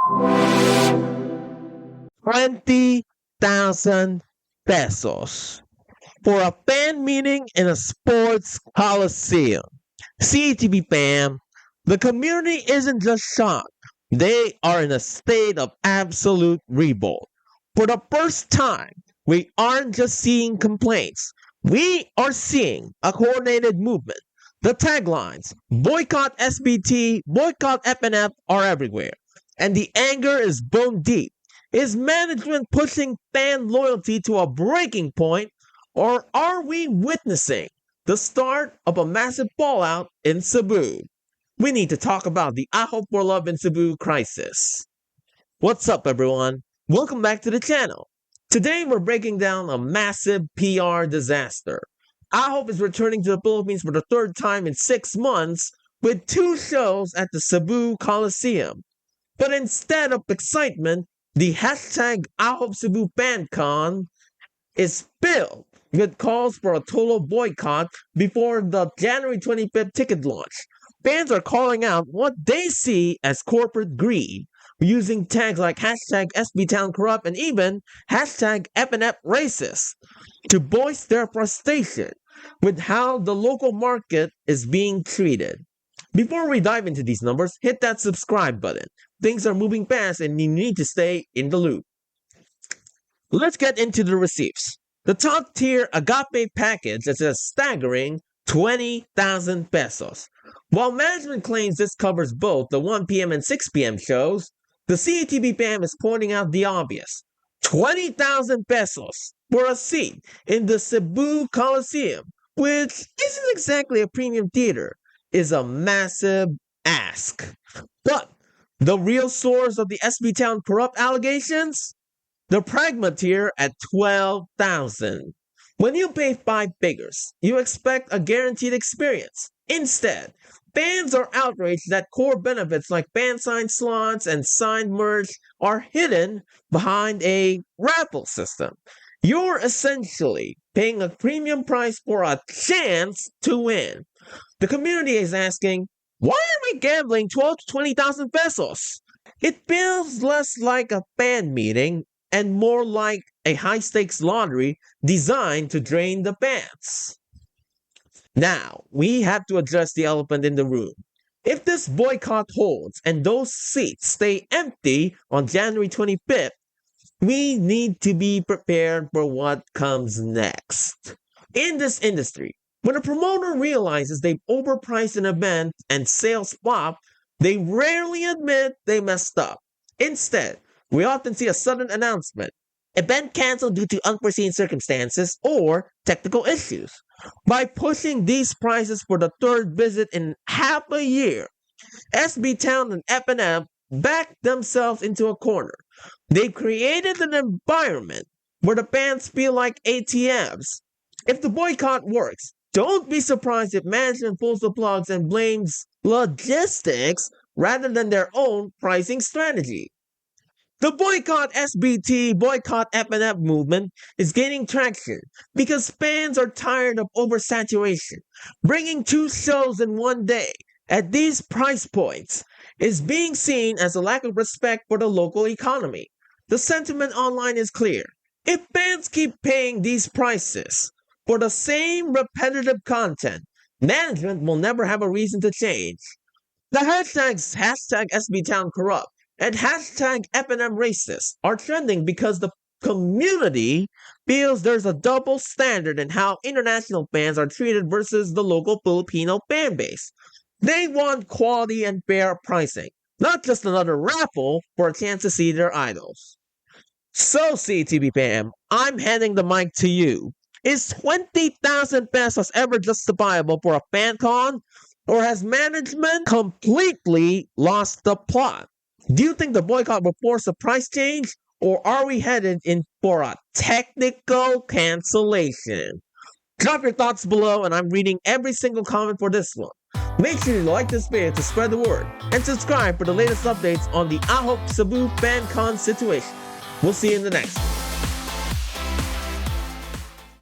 20,000 pesos for a fan meeting in a sports coliseum. CETV fam, the community isn't just shocked. They are in a state of absolute revolt. For the first time, we aren't just seeing complaints. We are seeing a coordinated movement. The taglines, boycott SBT, boycott FNF are everywhere. And the anger is bone deep. Is management pushing fan loyalty to a breaking point, or are we witnessing the start of a massive fallout in Cebu? We need to talk about the AHOF for Love in Cebu crisis. What's up, everyone? Welcome back to the channel. Today, we're breaking down a massive PR disaster. AHOF is returning to the Philippines for the third time in 6 months with 2 shows at the Cebu Coliseum. But instead of excitement, the hashtag AHOF Cebu FanCon is filled with calls for a total boycott before the January 25th ticket launch. Fans are calling out what they see as corporate greed, using tags like hashtag SBTOWN corrupt and even hashtag FNF racist to voice their frustration with how the local market is being treated. Before we dive into these numbers, hit that subscribe button. Things are moving fast and you need to stay in the loop. Let's get into the receipts. The top tier Agape package is a staggering 20,000 pesos. While management claims this covers both the 1 p.m. and 6 p.m. shows, the CETV fam is pointing out the obvious. 20,000 pesos for a seat in the Cebu Coliseum, which isn't exactly a premium theater, is a massive ask. But the real source of the SBTOWN corrupt allegations? The Pragma tier at 12,000. When you pay 5 figures, you expect a guaranteed experience. Instead, fans are outraged that core benefits like fan sign slots and signed merch are hidden behind a raffle system. You're essentially paying a premium price for a chance to win. The community is asking, why are we gambling 12 to 20,000 pesos? It feels less like a fan meeting and more like a high-stakes lottery designed to drain the fans. Now, we have to address the elephant in the room. If this boycott holds and those seats stay empty on January 25th, we need to be prepared for what comes next. In this industry, when a promoter realizes they've overpriced an event and sales flop, they rarely admit they messed up. Instead, we often see a sudden announcement, event canceled due to unforeseen circumstances or technical issues. By pushing these prices for the third visit in half a year, SBTOWN and FNF backed themselves into a corner. They've created an environment where the fans feel like ATMs. If the boycott works, don't be surprised if management pulls the plugs and blames logistics rather than their own pricing strategy. The boycott SBT, boycott FNF movement is gaining traction because fans are tired of oversaturation. Bringing 2 shows in one day at these price points is being seen as a lack of respect for the local economy. The sentiment online is clear. If fans keep paying these prices for the same repetitive content, management will never have a reason to change. The hashtags hashtag SBTOWN corrupt and hashtag FNM racist are trending because the community feels there's a double standard in how international fans are treated versus the local Filipino fan base. They want quality and fair pricing, not just another raffle for a chance to see their idols. So, CTV fam, I'm handing the mic to you. Is 20,000 pesos ever justifiable for a fan con? Or has management completely lost the plot? Do you think the boycott will force a price change? Or are we headed in for a technical cancellation? Drop your thoughts below and I'm reading every single comment for this one. Make sure you like this video to spread the word and subscribe for the latest updates on the AHOF Cebu FanCon situation. We'll see you in the next one.